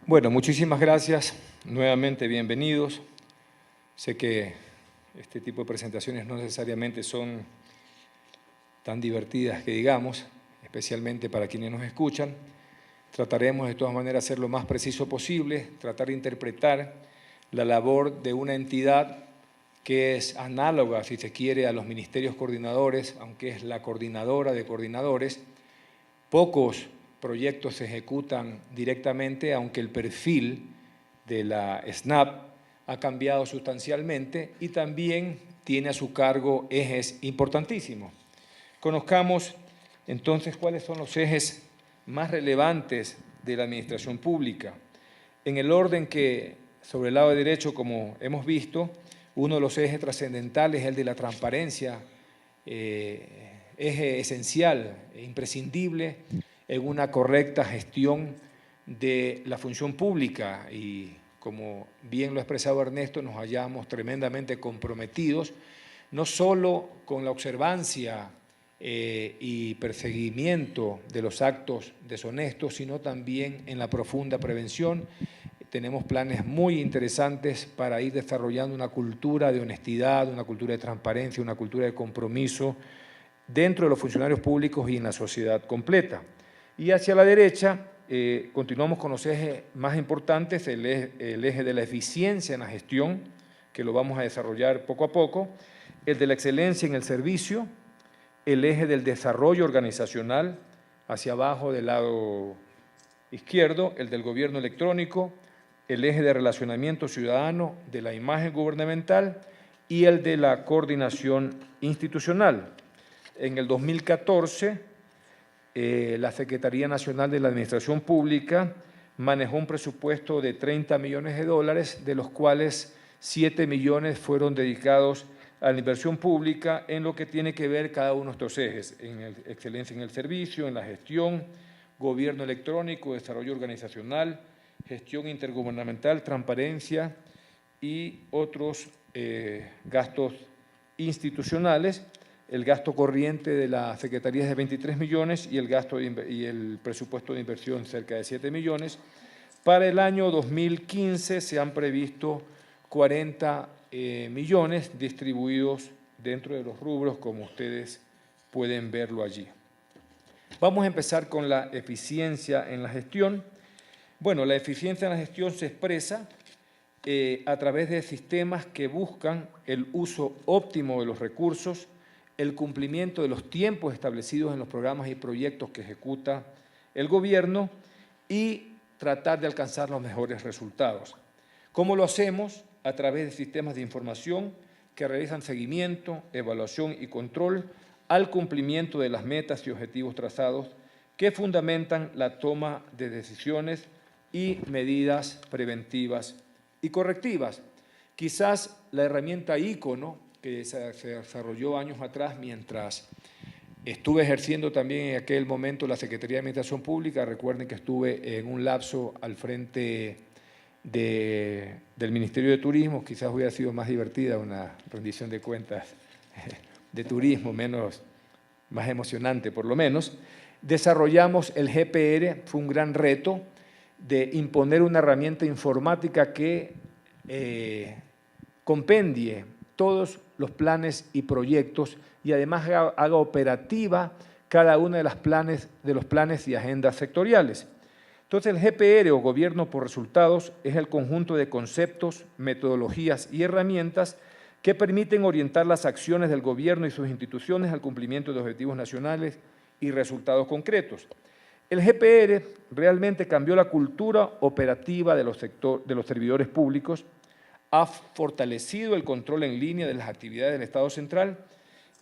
Bueno, muchísimas gracias. Nuevamente, bienvenidos. Sé que este tipo de presentaciones no necesariamente son tan divertidas que digamos, especialmente para quienes nos escuchan. Trataremos de todas maneras ser lo más preciso posible, tratar de interpretar la labor de una entidad que es análoga, si se quiere, a los ministerios coordinadores, aunque es la coordinadora de coordinadores. Pocos proyectos se ejecutan directamente, aunque el perfil de la SNAP ha cambiado sustancialmente y también tiene a su cargo ejes importantísimos. Conozcamos entonces cuáles son los ejes más relevantes de la administración pública. En el orden que, sobre el lado derecho, como hemos visto, uno de los ejes trascendentales es el de la transparencia, eje esencial e imprescindible en una correcta gestión de la función pública y, como bien lo ha expresado Ernesto, nos hallamos tremendamente comprometidos, no solo con la observancia y perseguimiento de los actos deshonestos, sino también en la profunda prevención. Tenemos planes muy interesantes para ir desarrollando una cultura de honestidad, una cultura de transparencia, una cultura de compromiso dentro de los funcionarios públicos y en la sociedad completa. Y hacia la derecha, continuamos con los ejes más importantes, el eje de la eficiencia en la gestión, que lo vamos a desarrollar poco a poco, el de la excelencia en el servicio, el eje del desarrollo organizacional, hacia abajo del lado izquierdo, el del gobierno electrónico, el eje de relacionamiento ciudadano, de la imagen gubernamental y el de la coordinación institucional. En el 2014, la Secretaría Nacional de la Administración Pública manejó un presupuesto de $30 millones, de los cuales 7 millones fueron dedicados a la inversión pública en lo que tiene que ver cada uno de estos ejes, en excelencia en el servicio, en la gestión, gobierno electrónico, desarrollo organizacional, gestión intergubernamental, transparencia y otros gastos institucionales. El gasto corriente de la Secretaría es de 23 millones y el presupuesto de inversión cerca de 7 millones. Para el año 2015 se han previsto 40 millones distribuidos dentro de los rubros, como ustedes pueden verlo allí. Vamos a empezar con la eficiencia en la gestión. Bueno, la eficiencia en la gestión se expresa a través de sistemas que buscan el uso óptimo de los recursos, el cumplimiento de los tiempos establecidos en los programas y proyectos que ejecuta el gobierno y tratar de alcanzar los mejores resultados. ¿Cómo lo hacemos? A través de sistemas de información que realizan seguimiento, evaluación y control al cumplimiento de las metas y objetivos trazados que fundamentan la toma de decisiones y medidas preventivas y correctivas. Quizás la herramienta ícono que se desarrolló años atrás mientras estuve ejerciendo también en aquel momento la Secretaría de Administración Pública. Recuerden que estuve en un lapso al frente del Ministerio de Turismo. Quizás hubiera sido más divertida una rendición de cuentas de turismo, más emocionante por lo menos. Desarrollamos el GPR, fue un gran reto de imponer una herramienta informática que compendie todos los planes y proyectos y además haga operativa cada uno de los planes y agendas sectoriales. Entonces, el GPR, o Gobierno por Resultados, es el conjunto de conceptos, metodologías y herramientas que permiten orientar las acciones del gobierno y sus instituciones al cumplimiento de objetivos nacionales y resultados concretos. El GPR realmente cambió la cultura operativa de los servidores públicos, ha fortalecido el control en línea de las actividades del Estado central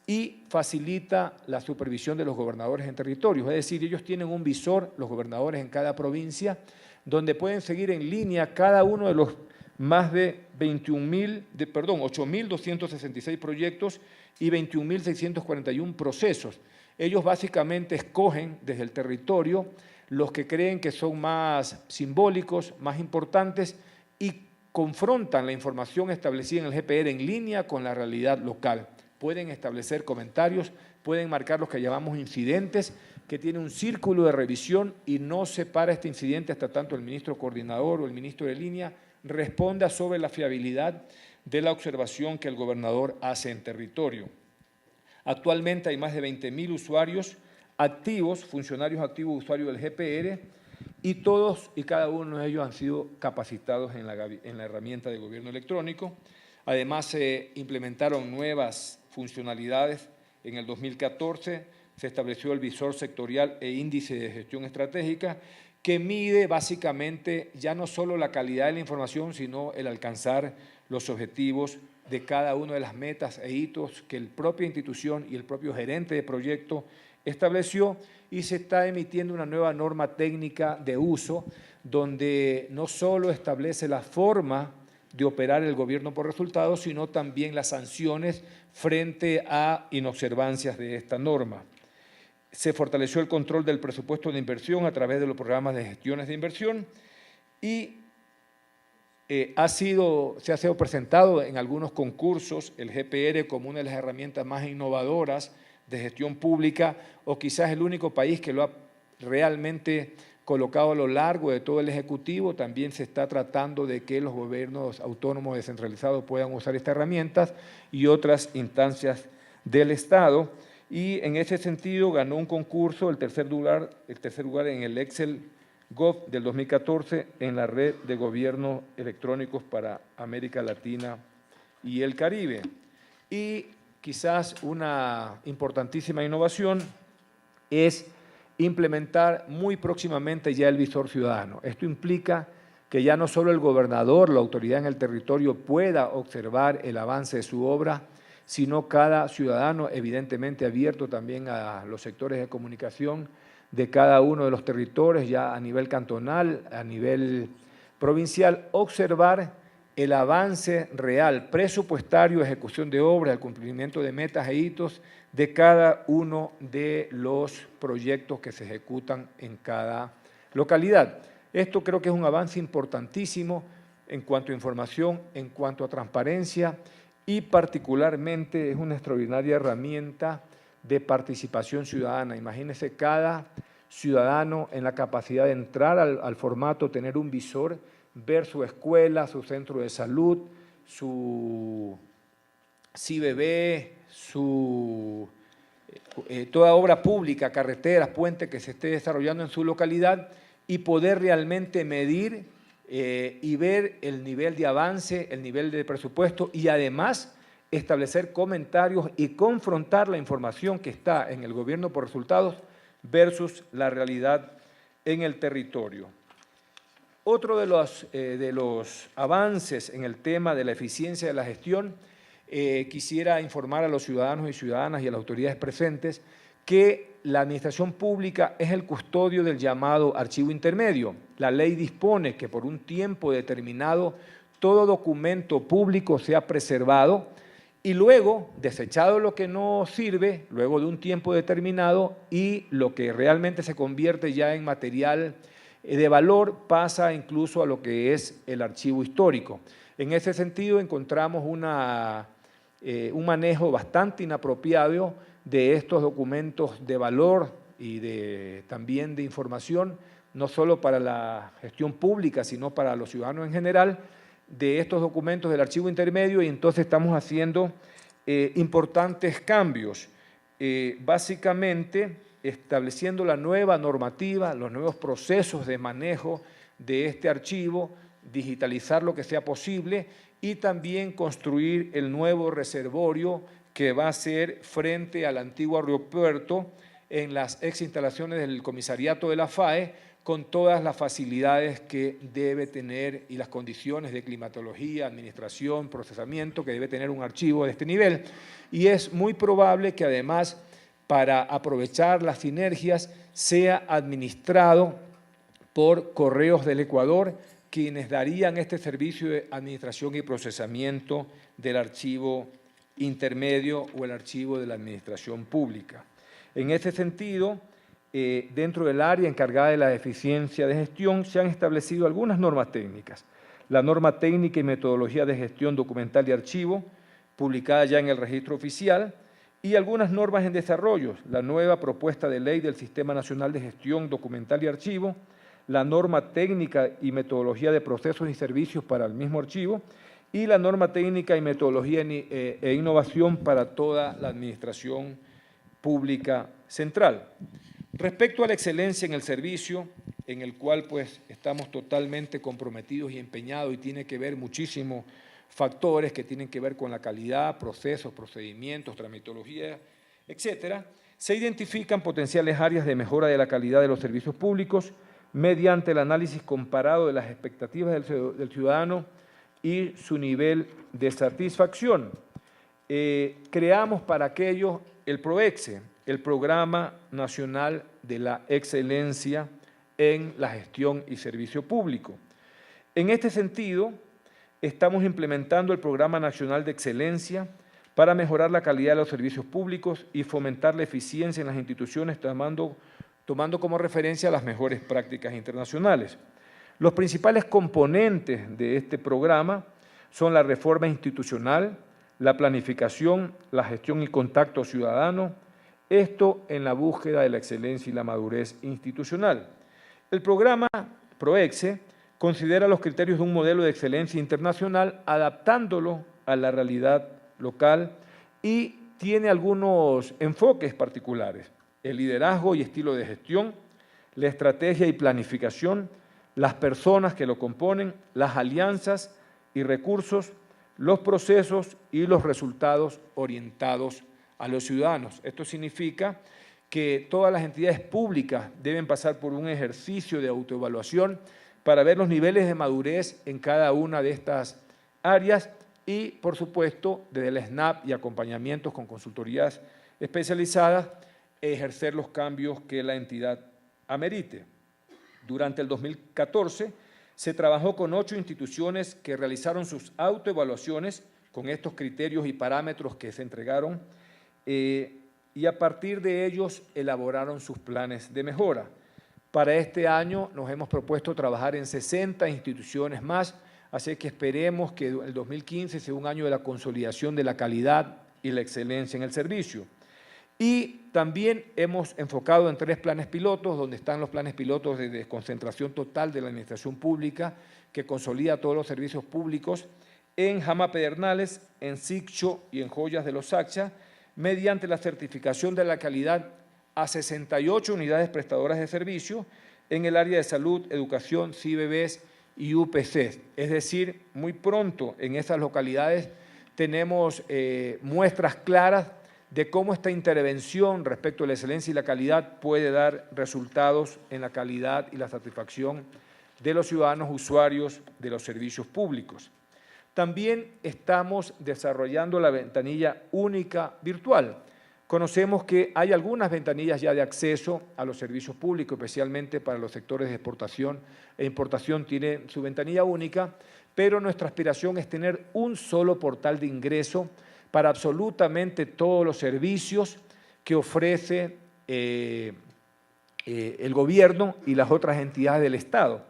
y facilita la supervisión de los gobernadores en territorios. Es decir, ellos tienen un visor, los gobernadores en cada provincia, donde pueden seguir en línea cada uno de los más de 8.266 proyectos y 21.641 procesos. Ellos básicamente escogen desde el territorio los que creen que son más simbólicos, más importantes y confrontan la información establecida en el GPR en línea con la realidad local. Pueden establecer comentarios pueden marcar los que llamamos incidentes, que tiene un círculo de revisión y no se para este incidente hasta tanto el ministro coordinador o el ministro de línea responda sobre la fiabilidad de la observación que el gobernador hace en territorio. Actualmente hay más de 20.000 usuarios activos, funcionarios activos usuarios del GPR, y todos y cada uno de ellos han sido capacitados en la herramienta de gobierno electrónico. Además, se implementaron nuevas funcionalidades. En el 2014 se estableció el visor sectorial e índice de gestión estratégica, que mide básicamente ya no solo la calidad de la información, sino el alcanzar los objetivos de cada una de las metas e hitos que la propia institución y el propio gerente de proyecto estableció, y se está emitiendo una nueva norma técnica de uso donde no solo establece la forma de operar el gobierno por resultados, sino también las sanciones frente a inobservancias de esta norma. Se fortaleció el control del presupuesto de inversión a través de los programas de gestiones de inversión y se ha sido presentado en algunos concursos el GPR como una de las herramientas más innovadoras de gestión pública, o quizás el único país que lo ha realmente colocado a lo largo de todo el Ejecutivo. También se está tratando de que los gobiernos autónomos descentralizados puedan usar estas herramientas y otras instancias del Estado. Y en ese sentido ganó un concurso, el tercer lugar en el Excel Gov del 2014 en la red de gobiernos electrónicos para América Latina y el Caribe. Y quizás una importantísima innovación es implementar muy próximamente ya el visor ciudadano. Esto implica que ya no solo el gobernador, la autoridad en el territorio, pueda observar el avance de su obra, sino cada ciudadano, evidentemente abierto también a los sectores de comunicación de cada uno de los territorios, ya a nivel cantonal, a nivel provincial, observar el avance real, presupuestario, ejecución de obras, el cumplimiento de metas e hitos de cada uno de los proyectos que se ejecutan en cada localidad. Esto creo que es un avance importantísimo en cuanto a información, en cuanto a transparencia, y particularmente es una extraordinaria herramienta de participación ciudadana. Imagínense cada ciudadano en la capacidad de entrar al formato, tener un visor, ver su escuela, su centro de salud, su CIBB, toda obra pública, carreteras, puentes que se esté desarrollando en su localidad, y poder realmente medir y ver el nivel de avance, el nivel de presupuesto, y además establecer comentarios y confrontar la información que está en el gobierno por resultados versus la realidad en el territorio. Otro de los avances en el tema de la eficiencia de la gestión, quisiera informar a los ciudadanos y ciudadanas y a las autoridades presentes que la administración pública es el custodio del llamado archivo intermedio. La ley dispone que por un tiempo determinado todo documento público sea preservado y luego, desechado lo que no sirve, luego de un tiempo determinado, y lo que realmente se convierte ya en material de valor pasa incluso a lo que es el archivo histórico. En ese sentido encontramos un manejo bastante inapropiado de estos documentos de valor y también de información, no solo para la gestión pública, sino para los ciudadanos en general, de estos documentos del archivo intermedio, y entonces estamos haciendo importantes cambios, básicamente estableciendo la nueva normativa, los nuevos procesos de manejo de este archivo, digitalizar lo que sea posible y también construir el nuevo reservorio que va a ser frente al antiguo aeropuerto en las exinstalaciones del comisariato de la FAE, con todas las facilidades que debe tener y las condiciones de climatología, administración, procesamiento que debe tener un archivo de este nivel. Y es muy probable que además, para aprovechar las sinergias, sea administrado por Correos del Ecuador, quienes darían este servicio de administración y procesamiento del archivo intermedio o el archivo de la administración pública. En ese sentido, dentro del área encargada de la eficiencia de gestión se han establecido algunas normas técnicas. La norma técnica y metodología de gestión documental y archivo, publicada ya en el registro oficial, y algunas normas en desarrollo, la nueva propuesta de ley del Sistema Nacional de Gestión Documental y Archivo, la norma técnica y metodología de procesos y servicios para el mismo archivo y la norma técnica y metodología e innovación para toda la administración pública central. Respecto a la excelencia en el servicio, en el cual pues estamos totalmente comprometidos y empeñados y tiene que ver muchísimos factores que tienen que ver con la calidad, procesos, procedimientos, tramitología, etcétera, se identifican potenciales áreas de mejora de la calidad de los servicios públicos mediante el análisis comparado de las expectativas del ciudadano y su nivel de satisfacción. Creamos para aquello el PROEXCE, el Programa Nacional de la Excelencia en la Gestión y Servicio Público. En este sentido, estamos implementando el Programa Nacional de Excelencia para mejorar la calidad de los servicios públicos y fomentar la eficiencia en las instituciones, tomando como referencia las mejores prácticas internacionales. Los principales componentes de este programa son la reforma institucional, la planificación, la gestión y contacto ciudadano, esto en la búsqueda de la excelencia y la madurez institucional. El programa PROEXCE considera los criterios de un modelo de excelencia internacional adaptándolo a la realidad local y tiene algunos enfoques particulares: el liderazgo y estilo de gestión, la estrategia y planificación, las personas que lo componen, las alianzas y recursos, los procesos y los resultados orientados a los ciudadanos. Esto significa que todas las entidades públicas deben pasar por un ejercicio de autoevaluación para ver los niveles de madurez en cada una de estas áreas y, por supuesto, desde el SNAP y acompañamientos con consultorías especializadas, ejercer los cambios que la entidad amerite. Durante el 2014 se trabajó con 8 instituciones que realizaron sus autoevaluaciones con estos criterios y parámetros que se entregaron y a partir de ellos elaboraron sus planes de mejora. Para este año nos hemos propuesto trabajar en 60 instituciones más, así que esperemos que el 2015 sea un año de la consolidación de la calidad y la excelencia en el servicio. Y también hemos enfocado en 3 planes pilotos, donde están los planes pilotos de desconcentración total de la administración pública, que consolida todos los servicios públicos, en Jama Pedernales, en Siccho y en Joyas de los Sacha, mediante la certificación de la calidad a 68 unidades prestadoras de servicio en el área de salud, educación, CIBBs y UPCs. Es decir, muy pronto en esas localidades tenemos muestras claras de cómo esta intervención respecto a la excelencia y la calidad puede dar resultados en la calidad y la satisfacción de los ciudadanos usuarios de los servicios públicos. También estamos desarrollando la ventanilla única virtual. Conocemos que hay algunas ventanillas ya de acceso a los servicios públicos, especialmente para los sectores de exportación e importación, tiene su ventanilla única, pero nuestra aspiración es tener un solo portal de ingreso para absolutamente todos los servicios que ofrece el gobierno y las otras entidades del Estado.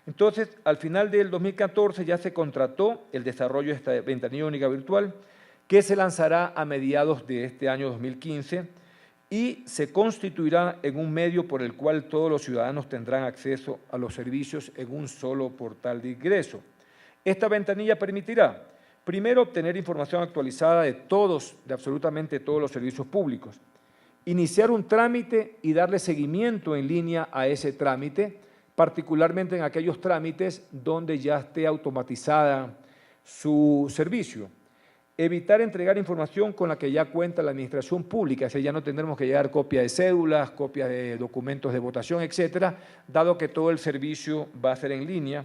Entonces, al final del 2014 ya se contrató el desarrollo de esta ventanilla única virtual, que se lanzará a mediados de este año 2015 y se constituirá en un medio por el cual todos los ciudadanos tendrán acceso a los servicios en un solo portal de ingreso. Esta ventanilla permitirá, primero, obtener información actualizada de absolutamente todos los servicios públicos, iniciar un trámite y darle seguimiento en línea a ese trámite, particularmente en aquellos trámites donde ya esté automatizada su servicio. Evitar entregar información con la que ya cuenta la administración pública, es decir, ya no tendremos que llevar copias de cédulas, copias de documentos de votación, etcétera, dado que todo el servicio va a ser en línea,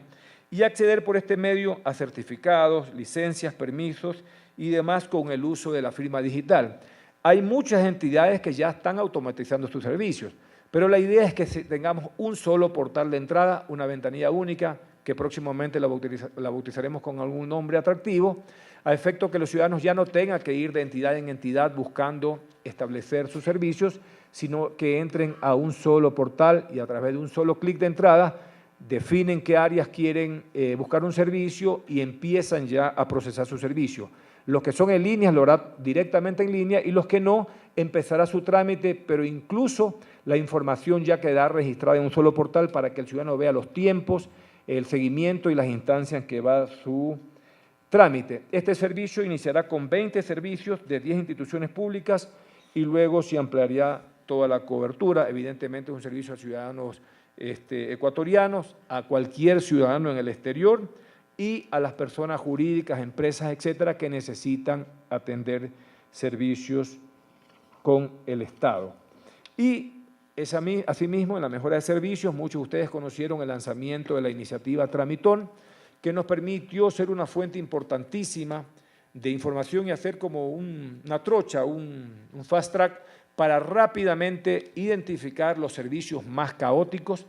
y acceder por este medio a certificados, licencias, permisos y demás con el uso de la firma digital. Hay muchas entidades que ya están automatizando sus servicios, pero la idea es que tengamos un solo portal de entrada, una ventanilla única, que próximamente la bautizaremos con algún nombre atractivo, a efecto que los ciudadanos ya no tengan que ir de entidad en entidad buscando establecer sus servicios, sino que entren a un solo portal y a través de un solo clic de entrada definen qué áreas quieren buscar un servicio y empiezan ya a procesar su servicio. Los que son en línea lo harán directamente en línea y los que no empezará su trámite, pero incluso la información ya quedará registrada en un solo portal para que el ciudadano vea los tiempos, el seguimiento y las instancias en que va su trámite. Este servicio iniciará con 20 servicios de 10 instituciones públicas y luego se ampliaría toda la cobertura. Evidentemente es un servicio a ciudadanos ecuatorianos, a cualquier ciudadano en el exterior y a las personas jurídicas, empresas, etcétera, que necesitan atender servicios con el Estado. Y asimismo, en la mejora de servicios, muchos de ustedes conocieron el lanzamiento de la iniciativa Tramitón, que nos permitió ser una fuente importantísima de información y hacer como una trocha, un fast track para rápidamente identificar los servicios más caóticos,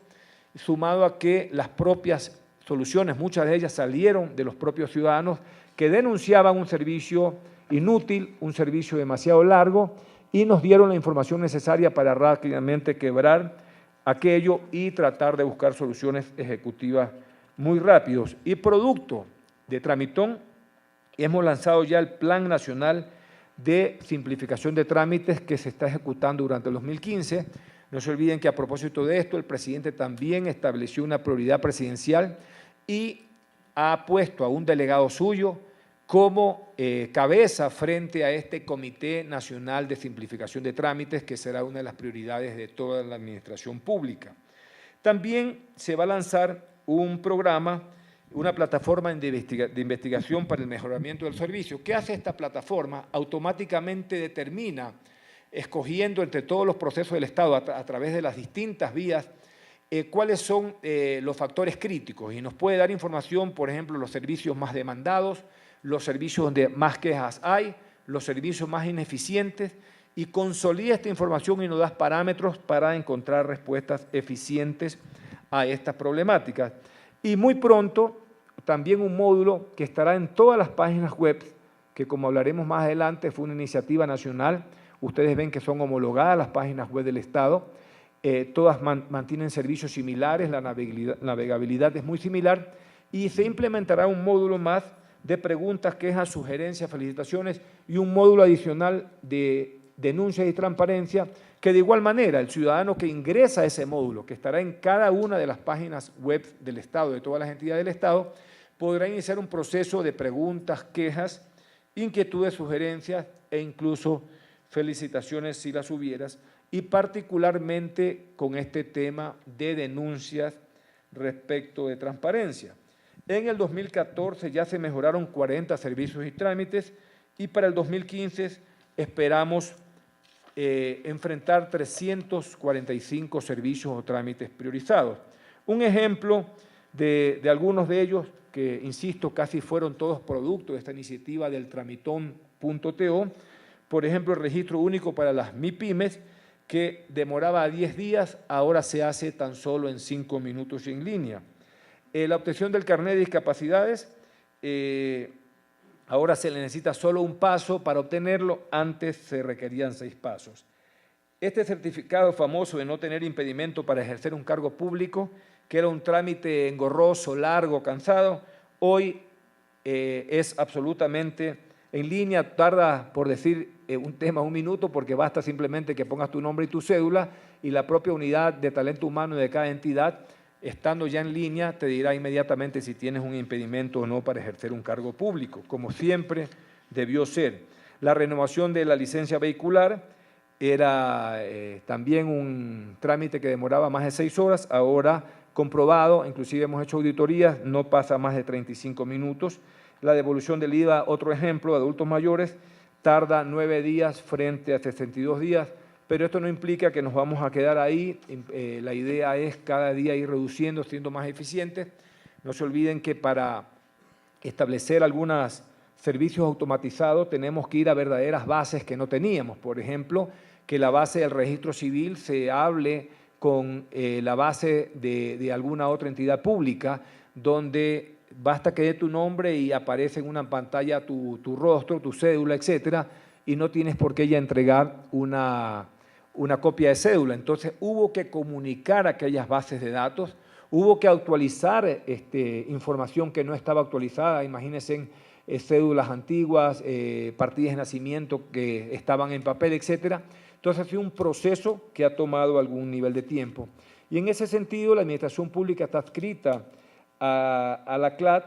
sumado a que las propias soluciones, muchas de ellas salieron de los propios ciudadanos que denunciaban un servicio inútil, un servicio demasiado largo, y nos dieron la información necesaria para rápidamente quebrar aquello y tratar de buscar soluciones ejecutivas muy rápidos. Y producto de Tramitón, hemos lanzado ya el Plan Nacional de Simplificación de Trámites que se está ejecutando durante el 2015. No se olviden que a propósito de esto, el presidente también estableció una prioridad presidencial y ha puesto a un delegado suyo como cabeza frente a este Comité Nacional de Simplificación de Trámites, que será una de las prioridades de toda la administración pública. También se va a lanzar un programa, una plataforma de investigación para el mejoramiento del servicio. ¿Qué hace esta plataforma? Automáticamente determina, escogiendo entre todos los procesos del Estado a través de las distintas vías, cuáles son los factores críticos y nos puede dar información, por ejemplo, los servicios más demandados, los servicios donde más quejas hay, los servicios más ineficientes, y consolida esta información y nos da parámetros para encontrar respuestas eficientes a estas problemáticas. Y muy pronto también un módulo que estará en todas las páginas web, que como hablaremos más adelante fue una iniciativa nacional. Ustedes ven que son homologadas las páginas web del Estado, todas mantienen servicios similares, la navegabilidad es muy similar, y se implementará un módulo más de preguntas, quejas, sugerencias, felicitaciones y un módulo adicional de denuncias y transparencia, que de igual manera el ciudadano que ingresa a ese módulo, que estará en cada una de las páginas web del Estado, de todas las entidades del Estado, podrá iniciar un proceso de preguntas, quejas, inquietudes, sugerencias e incluso felicitaciones si las hubieras, y particularmente con este tema de denuncias respecto de transparencia. En el 2014 ya se mejoraron 40 servicios y trámites y para el 2015 esperamos enfrentar 345 servicios o trámites priorizados. Un ejemplo de algunos de ellos, que insisto, casi fueron todos producto de esta iniciativa del Tramitón.to, por ejemplo, el registro único para las MIPYMES, que demoraba 10 días, ahora se hace tan solo en 5 minutos en línea. La obtención del carnet de discapacidades, ahora se le necesita solo un paso para obtenerlo, antes se requerían 6 pasos. Este certificado famoso de no tener impedimento para ejercer un cargo público, que era un trámite engorroso, largo, cansado, hoy es absolutamente en línea, tarda, por decir un tema, 1 minuto, porque basta simplemente que pongas tu nombre y tu cédula y la propia unidad de talento humano de cada entidad, estando ya en línea, te dirá inmediatamente si tienes un impedimento o no para ejercer un cargo público, como siempre debió ser. La renovación de la licencia vehicular era también un trámite que demoraba más de 6 horas, ahora comprobado, inclusive hemos hecho auditorías, no pasa más de 35 minutos. La devolución del IVA, otro ejemplo, de adultos mayores, tarda 9 días frente a 62 días, pero esto no implica que nos vamos a quedar ahí. La idea es cada día ir reduciendo, siendo más eficientes. No se olviden que para establecer algunos servicios automatizados tenemos que ir a verdaderas bases que no teníamos. Por ejemplo, que la base del registro civil se hable con la base de alguna otra entidad pública, donde basta que dé tu nombre y aparece en una pantalla tu rostro, tu cédula, etcétera, y no tienes por qué ya entregar una copia de cédula. Entonces hubo que comunicar aquellas bases de datos, hubo que actualizar información que no estaba actualizada. Imagínense cédulas antiguas, partidas de nacimiento que estaban en papel, etc. Entonces ha sido un proceso que ha tomado algún nivel de tiempo. Y en ese sentido, la Administración Pública está adscrita a la CLAD,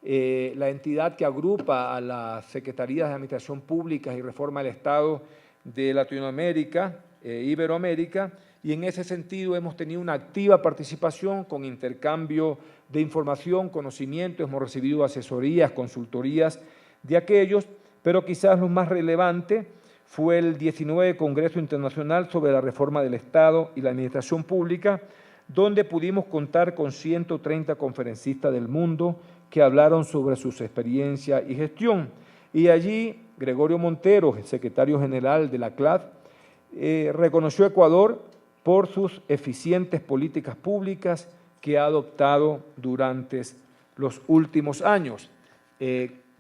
la entidad que agrupa a las Secretarías de Administración Pública y Reforma del Estado de Latinoamérica, Iberoamérica, y en ese sentido hemos tenido una activa participación con intercambio de información, conocimiento, hemos recibido asesorías, consultorías de aquellos, pero quizás lo más relevante fue el 19 Congreso Internacional sobre la Reforma del Estado y la Administración Pública, donde pudimos contar con 130 conferencistas del mundo que hablaron sobre sus experiencias y gestión. Y allí Gregorio Montero, el secretario general de la CLAD, reconoció a Ecuador por sus eficientes políticas públicas que ha adoptado durante los últimos años.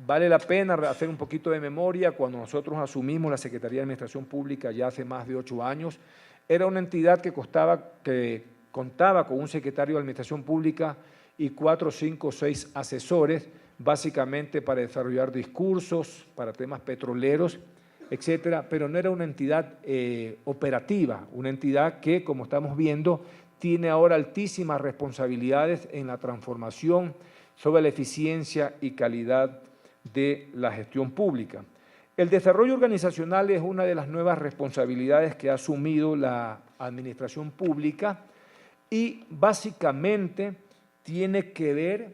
Vale la pena hacer un poquito de memoria. Cuando nosotros asumimos la Secretaría de Administración Pública ya hace más de 8 años, era una entidad que contaba con un secretario de Administración Pública y 4, 5, 6 asesores, básicamente para desarrollar discursos, para temas petroleros, etcétera, pero no era una entidad operativa, una entidad que, como estamos viendo, tiene ahora altísimas responsabilidades en la transformación sobre la eficiencia y calidad de la gestión pública. El desarrollo organizacional es una de las nuevas responsabilidades que ha asumido la administración pública y básicamente tiene que ver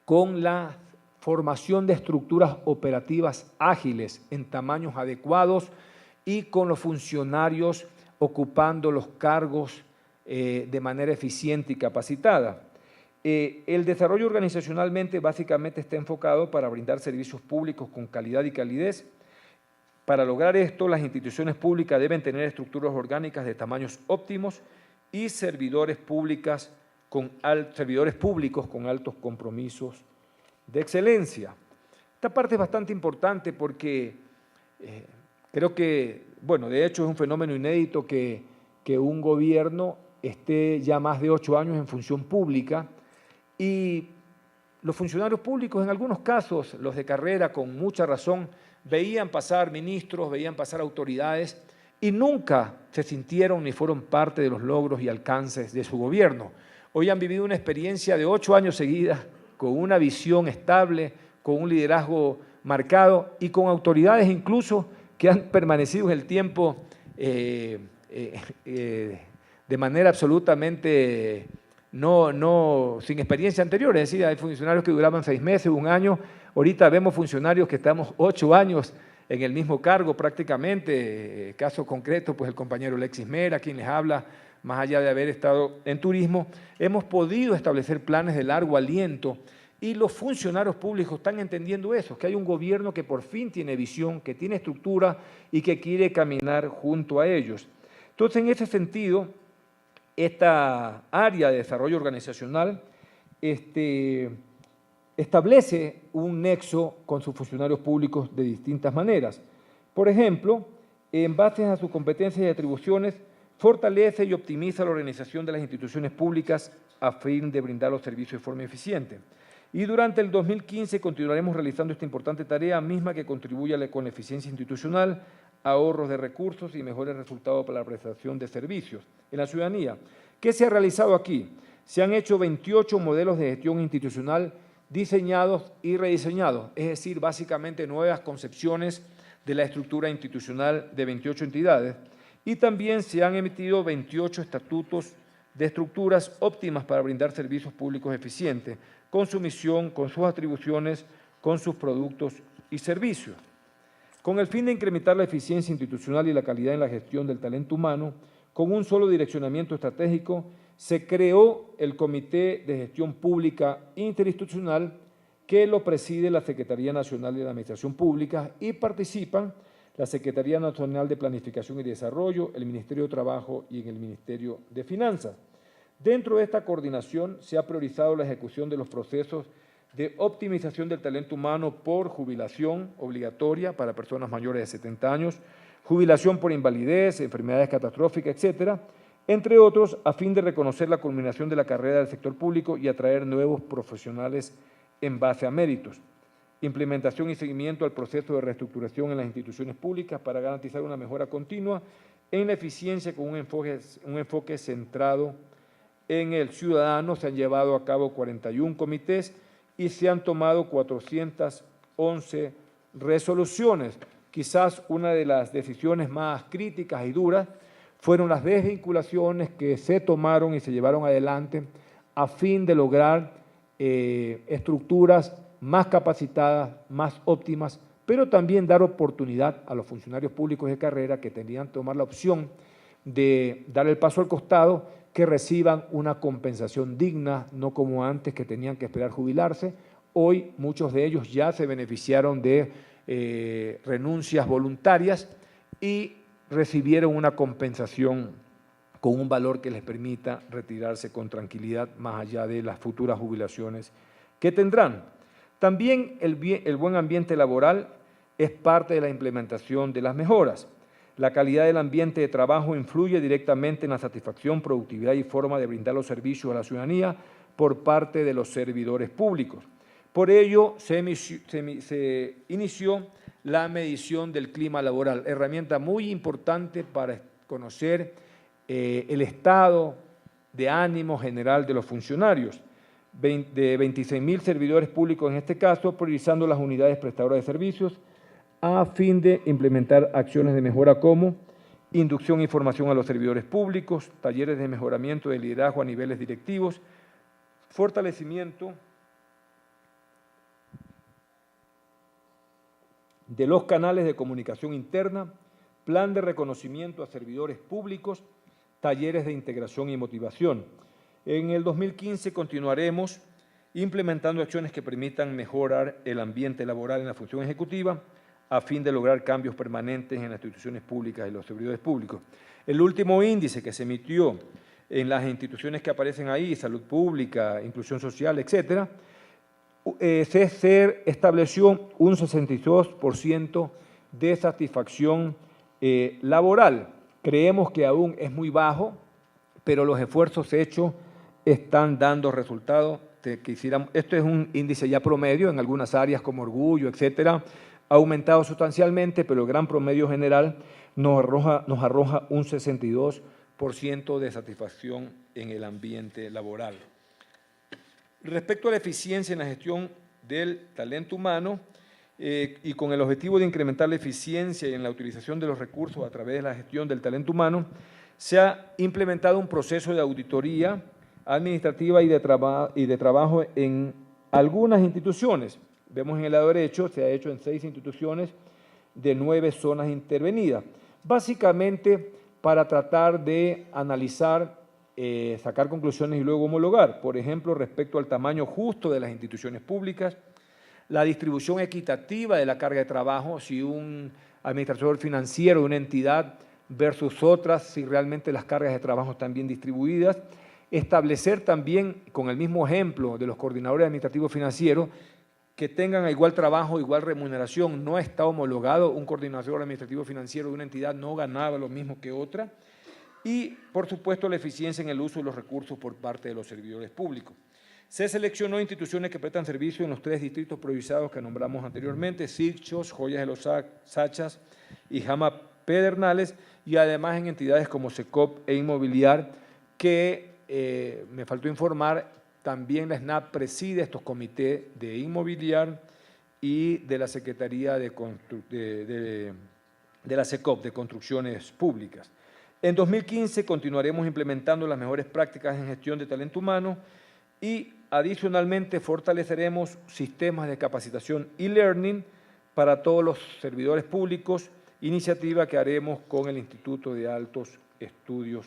con la formación de estructuras operativas ágiles en tamaños adecuados y con los funcionarios ocupando los cargos de manera eficiente y capacitada. El desarrollo organizacionalmente básicamente está enfocado para brindar servicios públicos con calidad y calidez. Para lograr esto, las instituciones públicas deben tener estructuras orgánicas de tamaños óptimos y servidores públicos con altos compromisos de excelencia. Esta parte es bastante importante porque creo que, bueno, de hecho es un fenómeno inédito que un gobierno esté ya más de 8 años en función pública y los funcionarios públicos, en algunos casos, los de carrera, con mucha razón, veían pasar ministros, veían pasar autoridades y nunca se sintieron ni fueron parte de los logros y alcances de su gobierno. Hoy han vivido una experiencia de 8 años seguidas con una visión estable, con un liderazgo marcado y con autoridades incluso que han permanecido en el tiempo de manera absolutamente sin experiencia anterior. Es decir, hay funcionarios que duraban 6 meses, 1 año. Ahorita vemos funcionarios que estamos 8 años en el mismo cargo prácticamente. Caso concreto, pues el compañero Alexis Mera, quien les habla, más allá de haber estado en turismo, hemos podido establecer planes de largo aliento y los funcionarios públicos están entendiendo eso, que hay un gobierno que por fin tiene visión, que tiene estructura y que quiere caminar junto a ellos. Entonces, en ese sentido, esta área de desarrollo organizacional establece un nexo con sus funcionarios públicos de distintas maneras. Por ejemplo, en base a sus competencias y atribuciones, fortalece y optimiza la organización de las instituciones públicas a fin de brindar los servicios de forma eficiente. Y durante el 2015 continuaremos realizando esta importante tarea misma que contribuye con la eficiencia institucional, ahorros de recursos y mejores resultados para la prestación de servicios en la ciudadanía. ¿Qué se ha realizado aquí? Se han hecho 28 modelos de gestión institucional diseñados y rediseñados, es decir, básicamente nuevas concepciones de la estructura institucional de 28 entidades, y también se han emitido 28 estatutos de estructuras óptimas para brindar servicios públicos eficientes, con su misión, con sus atribuciones, con sus productos y servicios. Con el fin de incrementar la eficiencia institucional y la calidad en la gestión del talento humano, con un solo direccionamiento estratégico, se creó el Comité de Gestión Pública Interinstitucional que lo preside la Secretaría Nacional de la Administración Pública y participan la Secretaría Nacional de Planificación y Desarrollo, el Ministerio de Trabajo y el Ministerio de Finanzas. Dentro de esta coordinación se ha priorizado la ejecución de los procesos de optimización del talento humano por jubilación obligatoria para personas mayores de 70 años, jubilación por invalidez, enfermedades catastróficas, etcétera, entre otros, a fin de reconocer la culminación de la carrera del sector público y atraer nuevos profesionales en base a méritos. implementación y seguimiento al proceso de reestructuración en las instituciones públicas para garantizar una mejora continua en la eficiencia con un enfoque centrado en el ciudadano. Se han llevado a cabo 41 comités y se han tomado 411 resoluciones. Quizás una de las decisiones más críticas y duras fueron las desvinculaciones que se tomaron y se llevaron adelante a fin de lograr estructuras más capacitadas, más óptimas, pero también dar oportunidad a los funcionarios públicos de carrera que tenían que tomar la opción de dar el paso al costado, que reciban una compensación digna, no como antes que tenían que esperar jubilarse. Hoy muchos de ellos ya se beneficiaron de renuncias voluntarias y recibieron una compensación con un valor que les permita retirarse con tranquilidad más allá de las futuras jubilaciones que tendrán. También el buen ambiente laboral es parte de la implementación de las mejoras. La calidad del ambiente de trabajo influye directamente en la satisfacción, productividad y forma de brindar los servicios a la ciudadanía por parte de los servidores públicos. Por ello, se inició la medición del clima laboral, herramienta muy importante para conocer el estado de ánimo general de los funcionarios. De 26.000 servidores públicos en este caso, priorizando las unidades prestadoras de servicios a fin de implementar acciones de mejora como inducción e información a los servidores públicos, talleres de mejoramiento de liderazgo a niveles directivos, fortalecimiento de los canales de comunicación interna, plan de reconocimiento a servidores públicos, talleres de integración y motivación. En el 2015 continuaremos implementando acciones que permitan mejorar el ambiente laboral en la función ejecutiva a fin de lograr cambios permanentes en las instituciones públicas y los servidores públicos. El último índice que se emitió en las instituciones que aparecen ahí, salud pública, inclusión social, etcétera, se estableció un 62% de satisfacción laboral. Creemos que aún es muy bajo, pero los esfuerzos hechos están dando resultados. Esto es un índice ya promedio, en algunas áreas como orgullo, etcétera, ha aumentado sustancialmente, pero el gran promedio general nos arroja un 62% de satisfacción en el ambiente laboral. Respecto a la eficiencia en la gestión del talento humano y con el objetivo de incrementar la eficiencia en la utilización de los recursos a través de la gestión del talento humano, se ha implementado un proceso de auditoría administrativa y de trabajo en algunas instituciones. Vemos en el lado derecho, se ha hecho en 6 instituciones de 9 zonas intervenidas, básicamente para tratar de analizar, sacar conclusiones y luego homologar. Por ejemplo, respecto al tamaño justo de las instituciones públicas, la distribución equitativa de la carga de trabajo, si un administrador financiero de una entidad versus otras, si realmente las cargas de trabajo están bien distribuidas. Establecer también, con el mismo ejemplo de los coordinadores administrativos financieros, que tengan igual trabajo, igual remuneración. No está homologado, un coordinador administrativo financiero de una entidad no ganaba lo mismo que otra. Y, por supuesto, la eficiencia en el uso de los recursos por parte de los servidores públicos. Se seleccionó instituciones que prestan servicio en los 3 distritos priorizados que nombramos anteriormente, Sitchos, Joyas de los Sachas y Jama Pedernales, y además en entidades como SECOP e Inmobiliar, que me faltó informar, también la SNAP preside estos comités de Inmobiliar y de la Secretaría de la SECOP, de Construcciones Públicas. En 2015 continuaremos implementando las mejores prácticas en gestión de talento humano y adicionalmente fortaleceremos sistemas de capacitación e-learning para todos los servidores públicos, iniciativa que haremos con el Instituto de Altos Estudios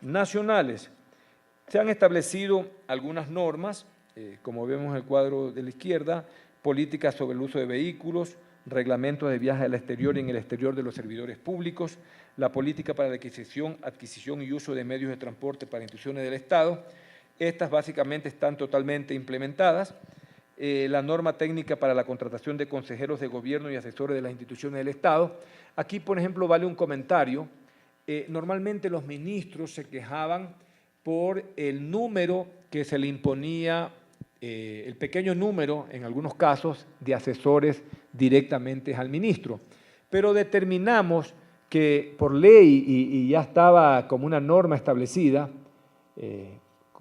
Nacionales. Se han establecido algunas normas, como vemos en el cuadro de la izquierda, políticas sobre el uso de vehículos, reglamentos de viaje al exterior y en el exterior de los servidores públicos, la política para la adquisición y uso de medios de transporte para instituciones del Estado. Estas básicamente están totalmente implementadas. La norma técnica para la contratación de consejeros de gobierno y asesores de las instituciones del Estado. Aquí, por ejemplo, vale un comentario. Normalmente los ministros se quejaban por el número que se le imponía el pequeño número, en algunos casos, de asesores directamente al ministro. Pero determinamos que por ley, y ya estaba como una norma establecida,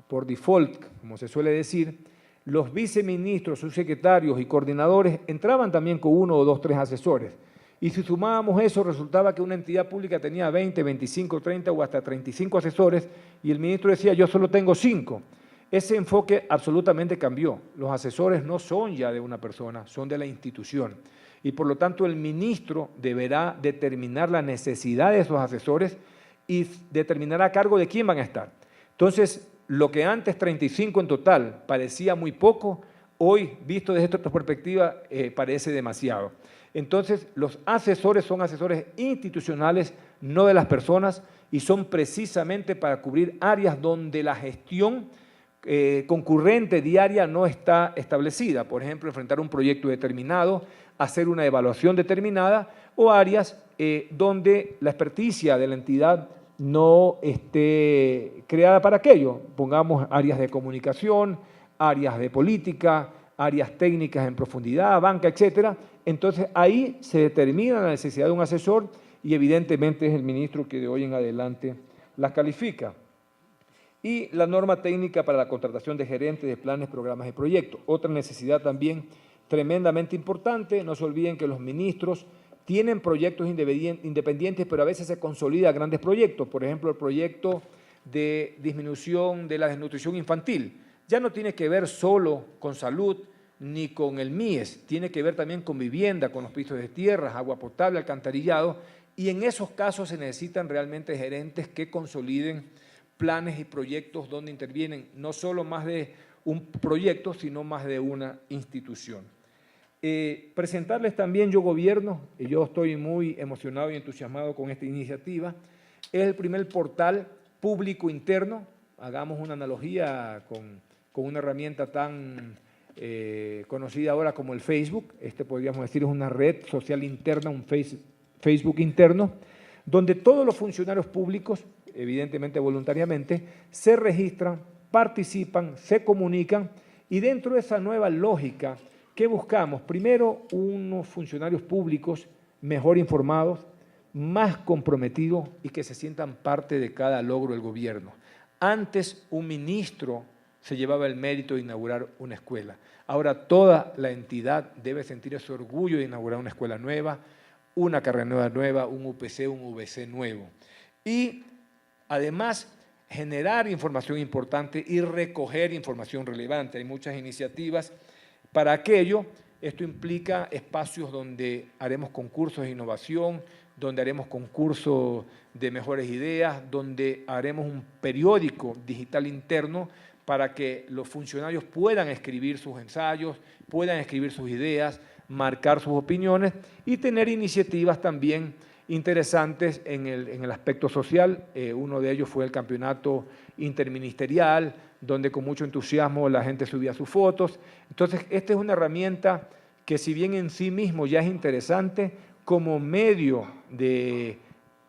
por default, como se suele decir, los viceministros, subsecretarios y coordinadores entraban también con 1 o 2, 3 asesores. Y si sumábamos eso, resultaba que una entidad pública tenía 20, 25, 30 o hasta 35 asesores y el ministro decía, yo solo tengo 5. Ese enfoque absolutamente cambió. Los asesores no son ya de una persona, son de la institución. Y por lo tanto el ministro deberá determinar la necesidad de esos asesores y determinar a cargo de quién van a estar. Entonces, lo que antes 35 en total parecía muy poco, hoy, visto desde esta perspectiva, parece demasiado. Entonces, los asesores son asesores institucionales, no de las personas, y son precisamente para cubrir áreas donde la gestión concurrente diaria no está establecida. Por ejemplo, enfrentar un proyecto determinado, hacer una evaluación determinada, o áreas donde la experticia de la entidad no esté creada para aquello. Pongamos áreas de comunicación, áreas de política, áreas técnicas en profundidad, banca, etcétera. Entonces, ahí se determina la necesidad de un asesor y evidentemente es el ministro que de hoy en adelante las califica. Y la norma técnica para la contratación de gerentes de planes, programas y proyectos. Otra necesidad también tremendamente importante. No se olviden que los ministros tienen proyectos independientes, pero a veces se consolida grandes proyectos. Por ejemplo, el proyecto de disminución de la desnutrición infantil. Ya no tiene que ver solo con salud ni con el MIES, tiene que ver también con vivienda, con los pisos de tierras, agua potable, alcantarillado, y en esos casos se necesitan realmente gerentes que consoliden planes y proyectos donde intervienen no solo más de un proyecto, sino más de una institución. Presentarles también Yo Gobierno, y yo estoy muy emocionado y entusiasmado con esta iniciativa, es el primer portal público interno, hagamos una analogía con una herramienta tan conocida ahora como el Facebook, podríamos decir es una red social interna, un Facebook interno, donde todos los funcionarios públicos, evidentemente voluntariamente, se registran, participan, se comunican y dentro de esa nueva lógica, ¿qué buscamos? Primero, unos funcionarios públicos mejor informados, más comprometidos y que se sientan parte de cada logro del gobierno. Antes, un ministro se llevaba el mérito de inaugurar una escuela. Ahora, toda la entidad debe sentir ese orgullo de inaugurar una escuela nueva, una carrera nueva, un UPC, un VC nuevo. Y, además, generar información importante y recoger información relevante. Hay muchas iniciativas para aquello. Esto implica espacios donde haremos concursos de innovación, donde haremos concursos de mejores ideas, donde haremos un periódico digital interno para que los funcionarios puedan escribir sus ensayos, puedan escribir sus ideas, marcar sus opiniones y tener iniciativas también interesantes en el aspecto social. Uno de ellos fue el campeonato interministerial, donde con mucho entusiasmo la gente subía sus fotos. Entonces, esta es una herramienta que si bien en sí mismo ya es interesante, como medio de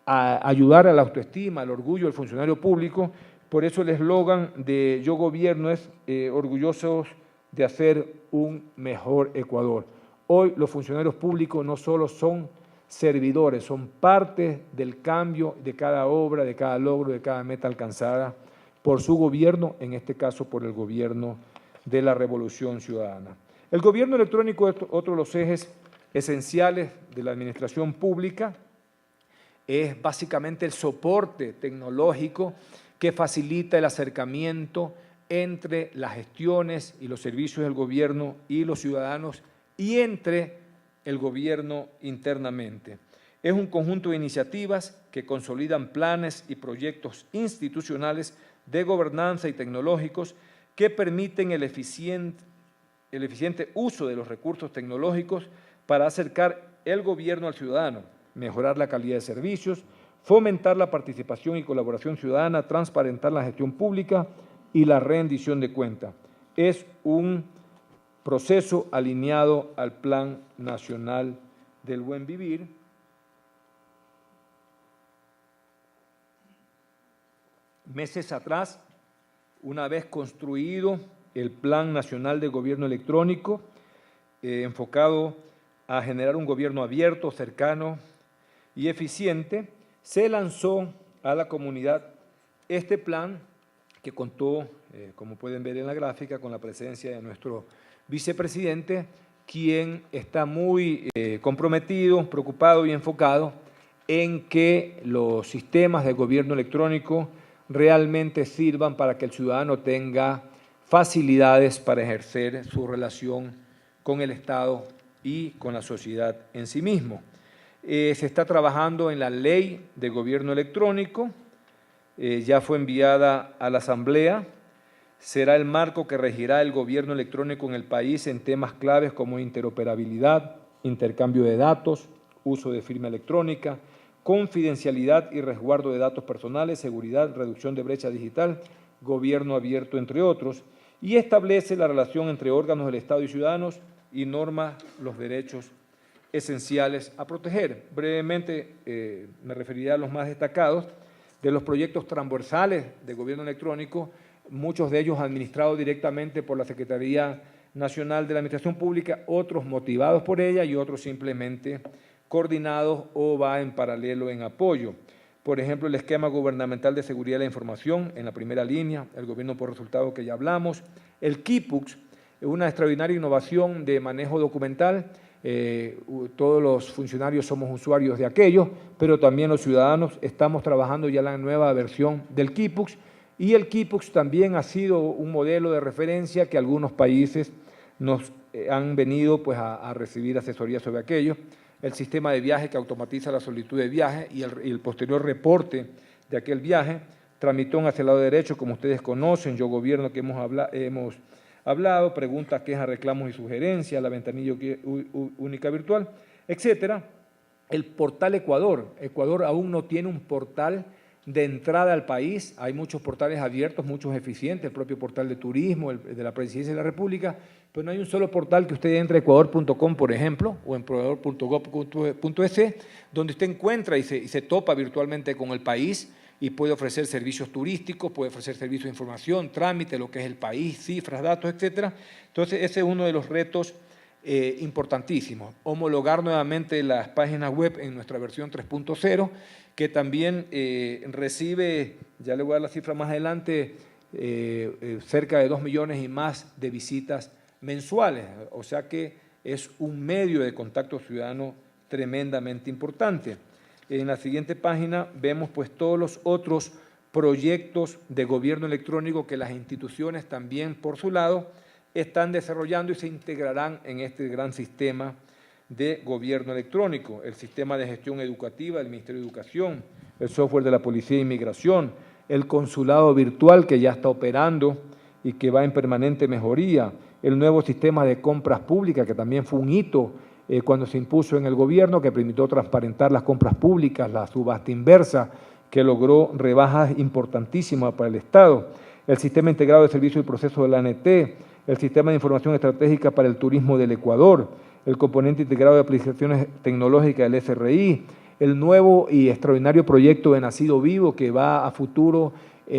ayudar a la autoestima, al orgullo del funcionario público, por eso el eslogan de Yo Gobierno es orgullosos de hacer un mejor Ecuador. Hoy los funcionarios públicos no solo son servidores, son parte del cambio de cada obra, de cada logro, de cada meta alcanzada por su gobierno, en este caso por el gobierno de la Revolución Ciudadana. El gobierno electrónico es otro de los ejes esenciales de la administración pública, es básicamente el soporte tecnológico que facilita el acercamiento entre las gestiones y los servicios del gobierno y los ciudadanos y entre el gobierno internamente. Es un conjunto de iniciativas que consolidan planes y proyectos institucionales de gobernanza y tecnológicos que permiten el eficiente uso de los recursos tecnológicos para acercar el gobierno al ciudadano, mejorar la calidad de servicios, fomentar la participación y colaboración ciudadana, transparentar la gestión pública y la rendición de cuentas. Es un proceso alineado al Plan Nacional del Buen Vivir. Meses atrás, una vez construido el Plan Nacional de Gobierno Electrónico, enfocado a generar un gobierno abierto, cercano y eficiente. Se lanzó a la comunidad este plan que contó, como pueden ver en la gráfica, con la presencia de nuestro vicepresidente, quien está muy comprometido, preocupado y enfocado en que los sistemas de gobierno electrónico realmente sirvan para que el ciudadano tenga facilidades para ejercer su relación con el Estado y con la sociedad en sí mismo. Se está trabajando en la ley de gobierno electrónico, ya fue enviada a la Asamblea, será el marco que regirá el gobierno electrónico en el país en temas claves como interoperabilidad, intercambio de datos, uso de firma electrónica, confidencialidad y resguardo de datos personales, seguridad, reducción de brecha digital, gobierno abierto, entre otros, y establece la relación entre órganos del Estado y ciudadanos y norma los derechos esenciales a proteger. Brevemente me referiré a los más destacados de los proyectos transversales de gobierno electrónico, muchos de ellos administrados directamente por la Secretaría Nacional de la Administración Pública, otros motivados por ella y otros simplemente coordinados o va en paralelo en apoyo. Por ejemplo, el esquema gubernamental de seguridad de la información en la primera línea, el gobierno por resultados que ya hablamos, el KIPUX, una extraordinaria innovación de manejo documental. Todos los funcionarios somos usuarios de aquello, pero también los ciudadanos estamos trabajando ya en la nueva versión del KIPUX, y el KIPUX también ha sido un modelo de referencia que algunos países nos han venido pues, a recibir asesoría sobre aquello. El sistema de viaje que automatiza la solicitud de viaje y el posterior reporte de aquel viaje, tramitón hacia el lado derecho, como ustedes conocen, Yo Gobierno que hemos hablado, preguntas, quejas, reclamos y sugerencias, la ventanilla única virtual, etcétera. El portal Ecuador. Ecuador aún no tiene un portal de entrada al país. Hay muchos portales abiertos, muchos eficientes, el propio portal de turismo, el de la Presidencia de la República, pero no hay un solo portal que usted entre a ecuador.com, por ejemplo, o en proveedor.gov.es, donde usted encuentra y se topa virtualmente con el país y puede ofrecer servicios turísticos, puede ofrecer servicios de información, trámite, lo que es el país, cifras, datos, etcétera. Entonces, ese es uno de los retos importantísimos. Homologar nuevamente las páginas web en nuestra versión 3.0, que también recibe, ya le voy a dar la cifra más adelante, cerca de 2 millones y más de visitas mensuales. O sea que es un medio de contacto ciudadano tremendamente importante. En la siguiente página vemos pues todos los otros proyectos de gobierno electrónico que las instituciones también por su lado están desarrollando y se integrarán en este gran sistema de gobierno electrónico. El sistema de gestión educativa del Ministerio de Educación, el software de la Policía de Inmigración, el consulado virtual que ya está operando y que va en permanente mejoría, el nuevo sistema de compras públicas que también fue un hito cuando se impuso en el gobierno, que permitió transparentar las compras públicas, la subasta inversa, que logró rebajas importantísimas para el Estado, el sistema integrado de servicios y procesos de la ANT, el sistema de información estratégica para el turismo del Ecuador, el componente integrado de aplicaciones tecnológicas del SRI, el nuevo y extraordinario proyecto de Nacido Vivo que va a futuro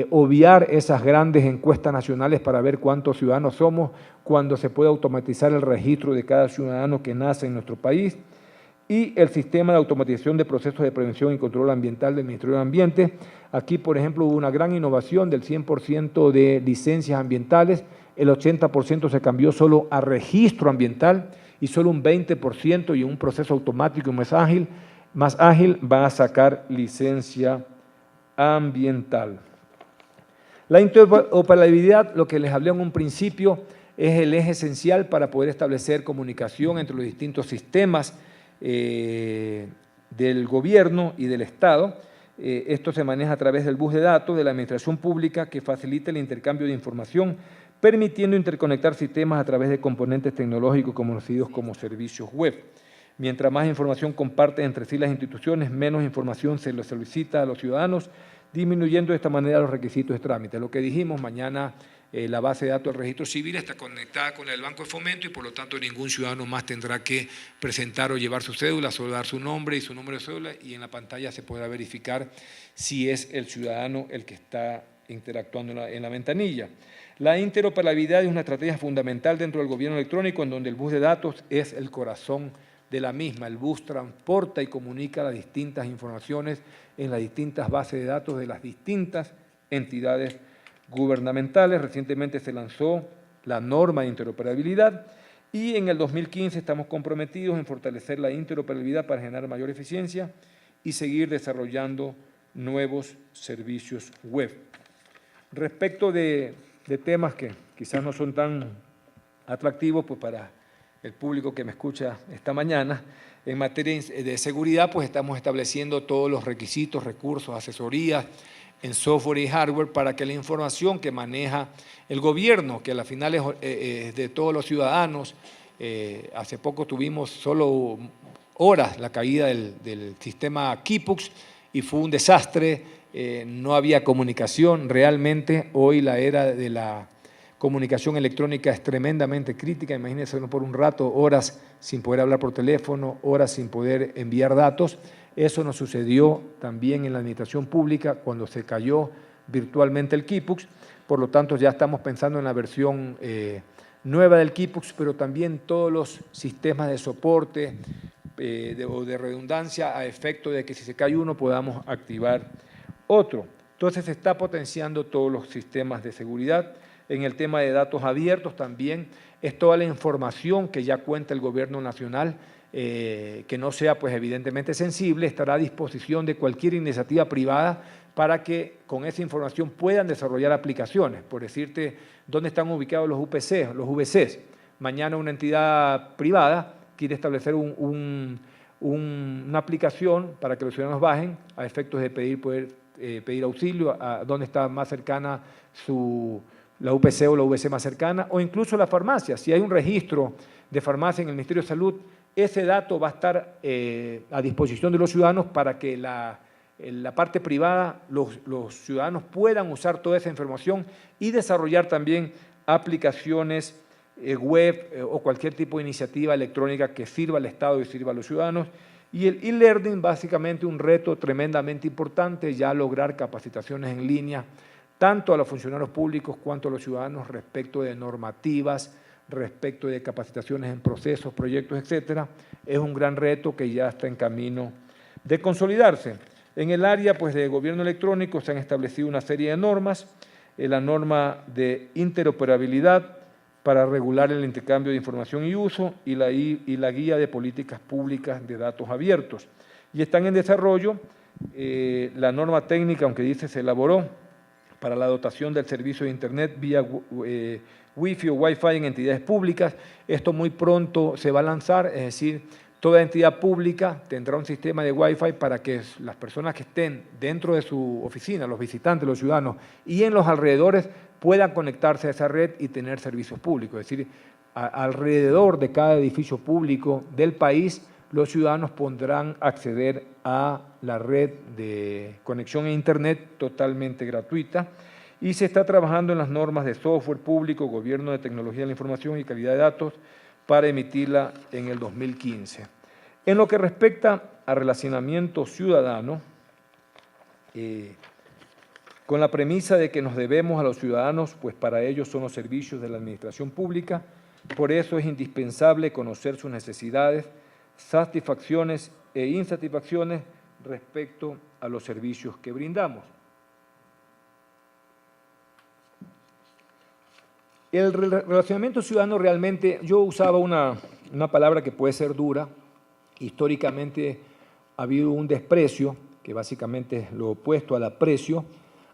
obviar esas grandes encuestas nacionales para ver cuántos ciudadanos somos cuando se puede automatizar el registro de cada ciudadano que nace en nuestro país, y el sistema de automatización de procesos de prevención y control ambiental del Ministerio del Ambiente. Aquí, por ejemplo, hubo una gran innovación del 100% de licencias ambientales, el 80% se cambió solo a registro ambiental y solo un 20% y un proceso automático más ágil va a sacar licencia ambiental. La interoperabilidad, lo que les hablé en un principio, es el eje esencial para poder establecer comunicación entre los distintos sistemas del gobierno y del Estado. Esto se maneja a través del bus de datos de la administración pública que facilita el intercambio de información, permitiendo interconectar sistemas a través de componentes tecnológicos conocidos como servicios web. Mientras más información comparten entre sí las instituciones, menos información se les solicita a los ciudadanos, disminuyendo de esta manera los requisitos de trámite. Lo que dijimos, mañana la base de datos del registro civil está conectada con el Banco de Fomento y por lo tanto ningún ciudadano más tendrá que presentar o llevar su cédula, solo dar su nombre y su número de cédula y en la pantalla se podrá verificar si es el ciudadano el que está interactuando en la ventanilla. La interoperabilidad es una estrategia fundamental dentro del gobierno electrónico, en donde el bus de datos es el corazón de la misma. El bus transporta y comunica las distintas informaciones en las distintas bases de datos de las distintas entidades gubernamentales. Recientemente se lanzó la norma de interoperabilidad y en el 2015 estamos comprometidos en fortalecer la interoperabilidad para generar mayor eficiencia y seguir desarrollando nuevos servicios web. Respecto de temas que quizás no son tan atractivos pues para el público que me escucha esta mañana, en materia de seguridad pues estamos estableciendo todos los requisitos, recursos, asesorías en software y hardware para que la información que maneja el gobierno, que a la final es de todos los ciudadanos, hace poco tuvimos solo horas la caída del sistema Kipux y fue un desastre, no había comunicación realmente. Hoy la era de la comunicación electrónica es tremendamente crítica. Imagínense uno por un rato, horas sin poder hablar por teléfono, horas sin poder enviar datos. Eso nos sucedió también en la administración pública cuando se cayó virtualmente el Kipux. Por lo tanto, ya estamos pensando en la versión nueva del Kipux, pero también todos los sistemas de soporte o de redundancia a efecto de que si se cae uno podamos activar otro. Entonces se está potenciando todos los sistemas de seguridad. En el tema de datos abiertos también es toda la información que ya cuenta el gobierno nacional, que no sea pues evidentemente sensible, estará a disposición de cualquier iniciativa privada para que con esa información puedan desarrollar aplicaciones. Por decirte, ¿dónde están ubicados los UPC, los VCs? Mañana una entidad privada quiere establecer una aplicación para que los ciudadanos bajen a efectos de poder pedir auxilio a dónde está más cercana la UPC o la VC más cercana, o incluso la farmacia. Si hay un registro de farmacia en el Ministerio de Salud, ese dato va a estar a disposición de los ciudadanos para que en la parte privada los ciudadanos puedan usar toda esa información y desarrollar también aplicaciones web o cualquier tipo de iniciativa electrónica que sirva al Estado y sirva a los ciudadanos. Y el e-learning, básicamente un reto tremendamente importante, ya lograr capacitaciones en línea, tanto a los funcionarios públicos cuanto a los ciudadanos respecto de normativas, respecto de capacitaciones en procesos, proyectos, etcétera. Es un gran reto que ya está en camino de consolidarse. En el área pues, de gobierno electrónico se han establecido una serie de normas, la norma de interoperabilidad para regular el intercambio de información y uso y la guía de políticas públicas de datos abiertos. Y están en desarrollo la norma técnica, aunque dice se elaboró, para la dotación del servicio de Internet vía Wi-Fi o Wi-Fi en entidades públicas. Esto muy pronto se va a lanzar, es decir, toda entidad pública tendrá un sistema de Wi-Fi para que las personas que estén dentro de su oficina, los visitantes, los ciudadanos, y en los alrededores puedan conectarse a esa red y tener servicios públicos. Es decir, alrededor de cada edificio público del país, los ciudadanos podrán acceder a la red de conexión a Internet totalmente gratuita y se está trabajando en las normas de software público, gobierno de tecnología de la información y calidad de datos para emitirla en el 2015. En lo que respecta a relacionamiento ciudadano, con la premisa de que nos debemos a los ciudadanos, pues para ellos son los servicios de la administración pública, por eso es indispensable conocer sus necesidades, satisfacciones e insatisfacciones respecto a los servicios que brindamos. El relacionamiento ciudadano realmente, yo usaba una palabra que puede ser dura, históricamente ha habido un desprecio, que básicamente es lo opuesto al aprecio,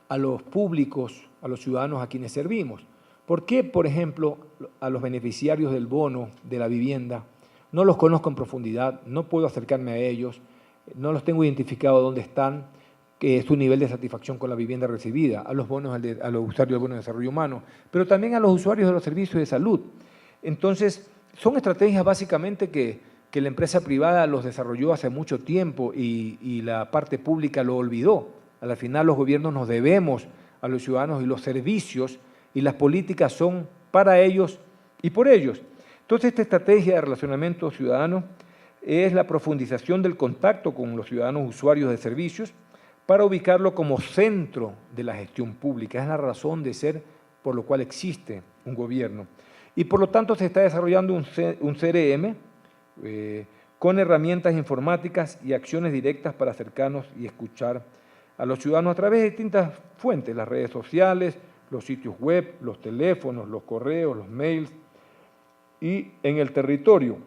a los públicos, a los ciudadanos a quienes servimos. ¿Por qué, por ejemplo, a los beneficiarios del bono de la vivienda no los conozco en profundidad, no puedo acercarme a ellos, no los tengo identificado dónde están, que es su nivel de satisfacción con la vivienda recibida, a los usuarios del bono de desarrollo humano, pero también a los usuarios de los servicios de salud? Entonces, son estrategias básicamente que la empresa privada los desarrolló hace mucho tiempo y la parte pública lo olvidó. Al final los gobiernos nos debemos a los ciudadanos y los servicios y las políticas son para ellos y por ellos. Entonces, esta estrategia de relacionamiento ciudadano es la profundización del contacto con los ciudadanos usuarios de servicios para ubicarlo como centro de la gestión pública. Es la razón de ser por lo cual existe un gobierno. Y por lo tanto se está desarrollando un CRM con herramientas informáticas y acciones directas para acercarnos y escuchar a los ciudadanos a través de distintas fuentes, las redes sociales, los sitios web, los teléfonos, los correos, los mails y en el territorio.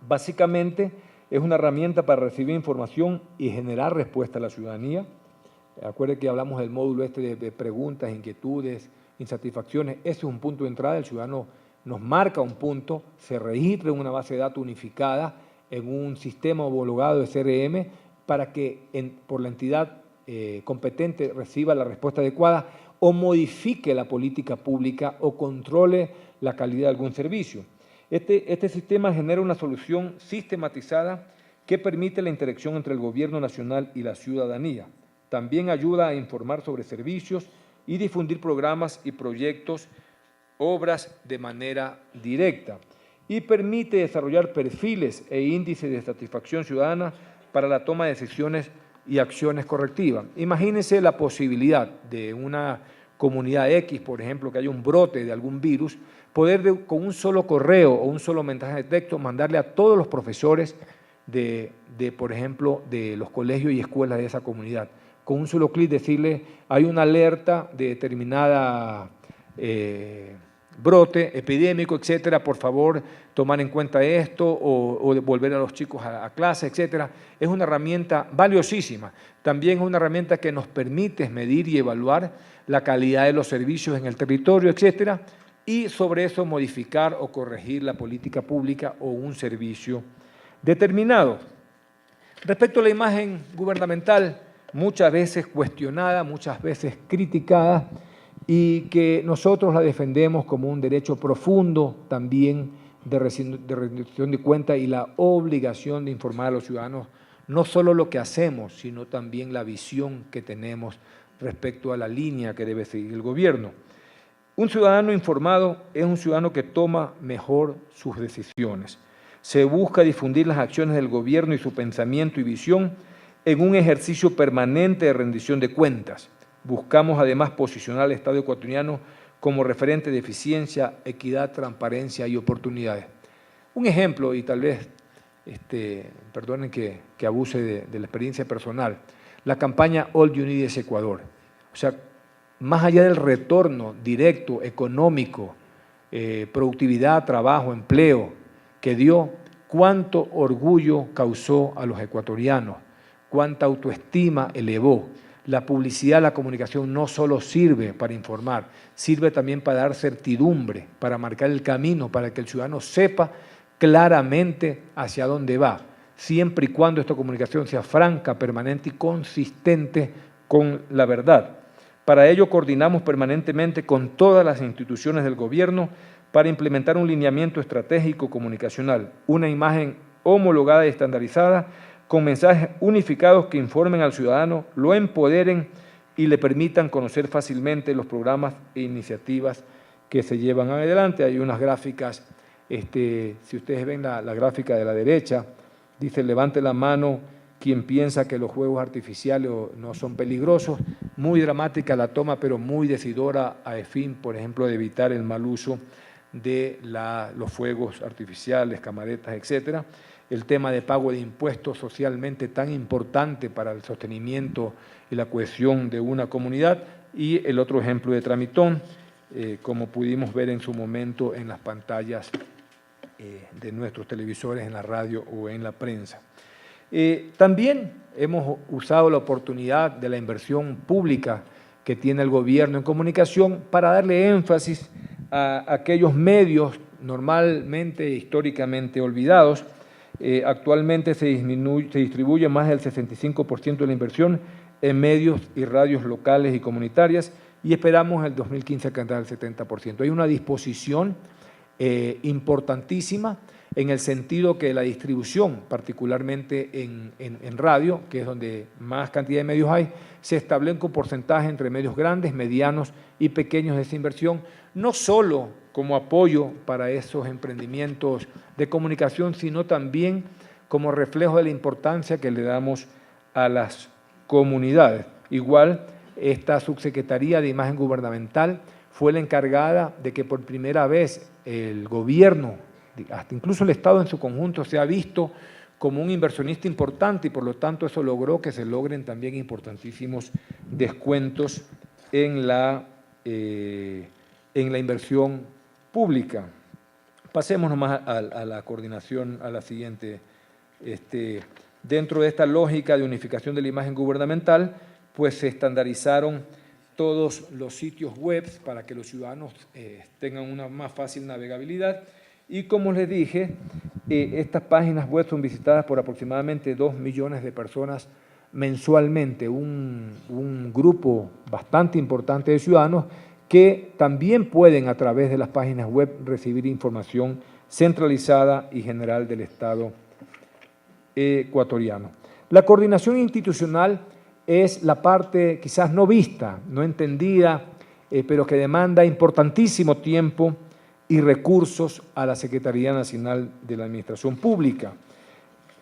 Básicamente es una herramienta para recibir información y generar respuesta a la ciudadanía. Acuérdense que hablamos del módulo de preguntas, inquietudes, insatisfacciones. Ese es un punto de entrada, el ciudadano nos marca un punto, se registra en una base de datos unificada, en un sistema homologado de CRM, para que por la entidad competente reciba la respuesta adecuada o modifique la política pública o controle la calidad de algún servicio. Este sistema genera una solución sistematizada que permite la interacción entre el gobierno nacional y la ciudadanía. También ayuda a informar sobre servicios y difundir programas y proyectos, obras de manera directa. Y permite desarrollar perfiles e índices de satisfacción ciudadana para la toma de decisiones y acciones correctivas. Imagínense la posibilidad de una comunidad X, por ejemplo, que haya un brote de algún virus, poder con un solo correo o un solo mensaje de texto mandarle a todos los profesores por ejemplo, de los colegios y escuelas de esa comunidad. Con un solo clic decirle, hay una alerta de determinada brote epidémico, etcétera, por favor, tomar en cuenta esto o devolver a los chicos a clase, etcétera. Es una herramienta valiosísima. También es una herramienta que nos permite medir y evaluar la calidad de los servicios en el territorio, etcétera, y sobre eso modificar o corregir la política pública o un servicio determinado. Respecto a la imagen gubernamental, muchas veces cuestionada, muchas veces criticada, y que nosotros la defendemos como un derecho profundo también de rendición de cuentas y la obligación de informar a los ciudadanos no solo lo que hacemos, sino también la visión que tenemos respecto a la línea que debe seguir el gobierno. Un ciudadano informado es un ciudadano que toma mejor sus decisiones. Se busca difundir las acciones del gobierno y su pensamiento y visión en un ejercicio permanente de rendición de cuentas. Buscamos además posicionar al Estado ecuatoriano como referente de eficiencia, equidad, transparencia y oportunidades. Un ejemplo, y tal vez, perdonen que abuse de la experiencia personal, la campaña All You Need is Ecuador. O sea, más allá del retorno directo, económico, productividad, trabajo, empleo, que dio, cuánto orgullo causó a los ecuatorianos, cuánta autoestima elevó. La publicidad, la comunicación no solo sirve para informar, sirve también para dar certidumbre, para marcar el camino, para que el ciudadano sepa claramente hacia dónde va, siempre y cuando esta comunicación sea franca, permanente y consistente con la verdad. Para ello coordinamos permanentemente con todas las instituciones del gobierno para implementar un lineamiento estratégico comunicacional, una imagen homologada y estandarizada con mensajes unificados que informen al ciudadano, lo empoderen y le permitan conocer fácilmente los programas e iniciativas que se llevan adelante. Hay unas gráficas, si ustedes ven la gráfica de la derecha, dice levante la mano quien piensa que los fuegos artificiales no son peligrosos. Muy dramática la toma, pero muy decidora a fin, por ejemplo, de evitar el mal uso de los fuegos artificiales, camaretas, etcétera. El tema de pago de impuestos socialmente tan importante para el sostenimiento y la cohesión de una comunidad, y el otro ejemplo de tramitón, como pudimos ver en su momento en las pantallas de nuestros televisores, en la radio o en la prensa. También hemos usado la oportunidad de la inversión pública que tiene el gobierno en comunicación para darle énfasis a aquellos medios normalmente e históricamente olvidados. Actualmente se distribuye más del 65% de la inversión en medios y radios locales y comunitarias y esperamos el 2015 alcanzar el 70%. Hay una disposición importantísima en el sentido que la distribución, particularmente en radio, que es donde más cantidad de medios hay, se establece un porcentaje entre medios grandes, medianos y pequeños de esa inversión, no solo como apoyo para esos emprendimientos de comunicación, sino también como reflejo de la importancia que le damos a las comunidades. Igual, esta subsecretaría de Imagen Gubernamental fue la encargada de que por primera vez el gobierno, hasta incluso el Estado en su conjunto, se ha visto como un inversionista importante y por lo tanto eso logró que se logren también importantísimos descuentos en la inversión pública. Pasemos nomás a la coordinación, a la siguiente. Dentro de esta lógica de unificación de la imagen gubernamental, pues se estandarizaron todos los sitios web para que los ciudadanos tengan una más fácil navegabilidad. Y como les dije, estas páginas web son visitadas por aproximadamente 2 millones de personas mensualmente, un grupo bastante importante de ciudadanos que también pueden a través de las páginas web recibir información centralizada y general del Estado ecuatoriano. La coordinación institucional es la parte quizás no vista, no entendida, pero que demanda importantísimo tiempo y recursos a la Secretaría Nacional de la Administración Pública.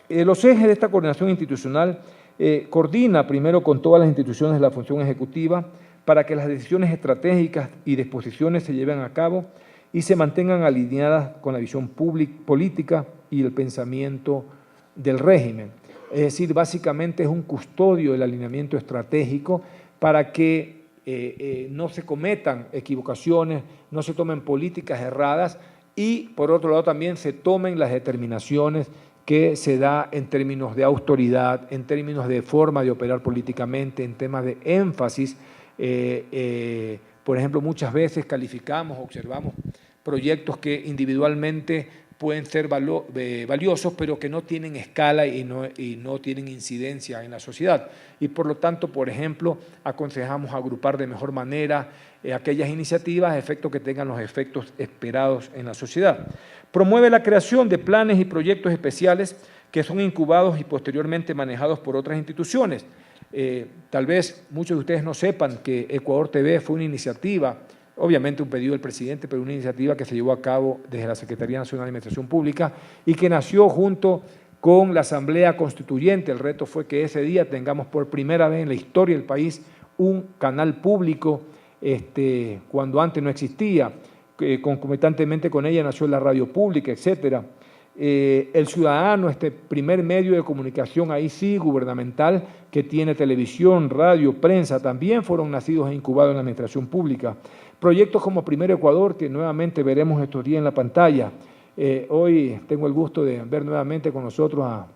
Los ejes de esta coordinación institucional coordina primero con todas las instituciones de la función ejecutiva para que las decisiones estratégicas y disposiciones se lleven a cabo y se mantengan alineadas con la visión política y el pensamiento del régimen. Es decir, básicamente es un custodio del alineamiento estratégico para que no se cometan equivocaciones, no se tomen políticas erradas y, por otro lado, también se tomen las determinaciones que se da en términos de autoridad, en términos de forma de operar políticamente, en temas de énfasis. Por ejemplo, muchas veces calificamos, observamos proyectos que individualmente pueden ser valiosos, pero que no tienen escala y no tienen incidencia en la sociedad. Y por lo tanto, por ejemplo, aconsejamos agrupar de mejor manera aquellas iniciativas a efecto que tengan los efectos esperados en la sociedad. Promueve la creación de planes y proyectos especiales que son incubados y posteriormente manejados por otras instituciones. Tal vez muchos de ustedes no sepan que Ecuador TV fue una iniciativa, obviamente un pedido del presidente, pero una iniciativa que se llevó a cabo desde la Secretaría Nacional de Administración Pública y que nació junto con la Asamblea Constituyente. El reto fue que ese día tengamos por primera vez en la historia del país un canal público, cuando antes no existía. Concomitantemente con ella nació la radio pública, etcétera. El ciudadano, primer medio de comunicación, ahí sí, gubernamental, que tiene televisión, radio, prensa, también fueron nacidos e incubados en la administración pública. Proyectos como Primero Ecuador, que nuevamente veremos estos días en la pantalla. Hoy tengo el gusto de ver nuevamente con nosotros a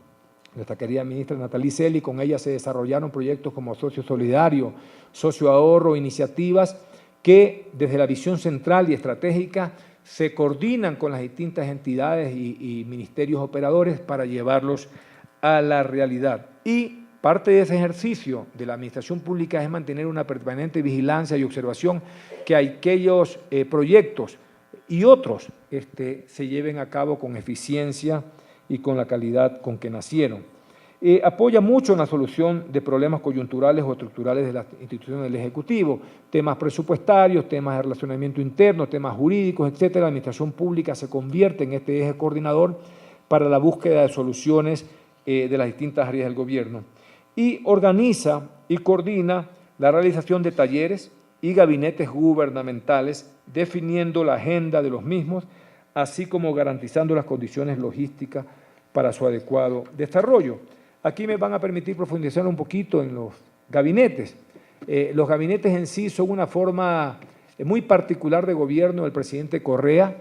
nuestra querida ministra Nathalie Celi. Con ella se desarrollaron proyectos como Socio Solidario, Socio Ahorro, iniciativas que desde la visión central y estratégica se coordinan con las distintas entidades y ministerios operadores para llevarlos a la realidad. Y parte de ese ejercicio de la administración pública es mantener una permanente vigilancia y observación que aquellos proyectos y otros se lleven a cabo con eficiencia y con la calidad con que nacieron. Apoya mucho en la solución de problemas coyunturales o estructurales de las instituciones del Ejecutivo, temas presupuestarios, temas de relacionamiento interno, temas jurídicos, etcétera. La administración pública se convierte en este eje coordinador para la búsqueda de soluciones de las distintas áreas del gobierno. Y organiza y coordina la realización de talleres y gabinetes gubernamentales, definiendo la agenda de los mismos, así como garantizando las condiciones logísticas para su adecuado desarrollo. Aquí me van a permitir profundizar un poquito en los gabinetes. Los gabinetes en sí son una forma muy particular de gobierno del presidente Correa.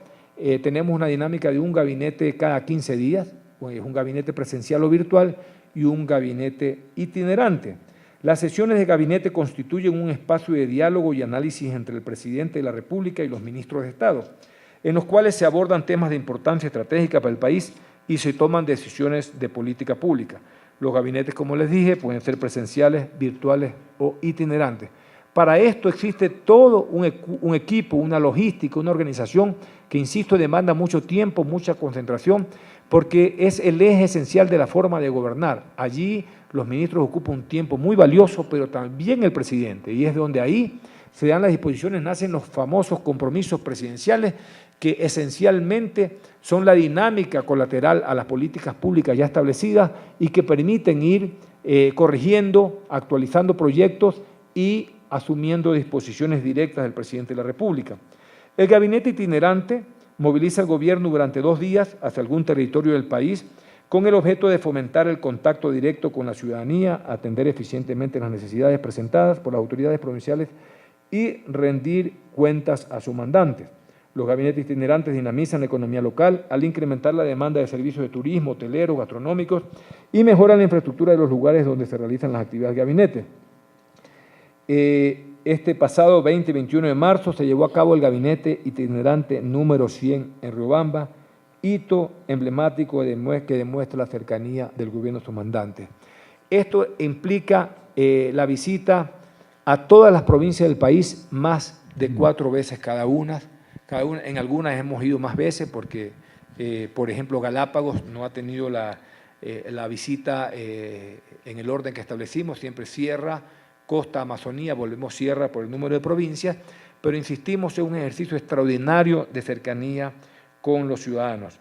Tenemos una dinámica de un gabinete cada 15 días, un gabinete presencial o virtual y un gabinete itinerante. Las sesiones de gabinete constituyen un espacio de diálogo y análisis entre el presidente de la República y los ministros de Estado, en los cuales se abordan temas de importancia estratégica para el país y se toman decisiones de política pública. Los gabinetes, como les dije, pueden ser presenciales, virtuales o itinerantes. Para esto existe todo un equipo, una logística, una organización que, insisto, demanda mucho tiempo, mucha concentración, porque es el eje esencial de la forma de gobernar. Allí los ministros ocupan un tiempo muy valioso, pero también el presidente, y es donde ahí se dan las disposiciones, nacen los famosos compromisos presidenciales que esencialmente son la dinámica colateral a las políticas públicas ya establecidas y que permiten ir corrigiendo, actualizando proyectos y asumiendo disposiciones directas del presidente de la República. El gabinete itinerante moviliza al gobierno durante 2 días hacia algún territorio del país con el objeto de fomentar el contacto directo con la ciudadanía, atender eficientemente las necesidades presentadas por las autoridades provinciales y rendir cuentas a sus mandantes. Los gabinetes itinerantes dinamizan la economía local al incrementar la demanda de servicios de turismo, hoteleros, gastronómicos y mejoran la infraestructura de los lugares donde se realizan las actividades de gabinete. Este pasado 20 y 21 de marzo se llevó a cabo el gabinete itinerante número 100 en Riobamba, hito emblemático que demuestra la cercanía del gobierno a sus mandantes. Esto implica la visita a todas las provincias del país, más de 4 veces cada una. En algunas hemos ido más veces porque, por ejemplo, Galápagos no ha tenido la visita en el orden que establecimos, siempre Sierra, Costa, Amazonía, volvemos Sierra por el número de provincias, pero insistimos en un ejercicio extraordinario de cercanía con los ciudadanos.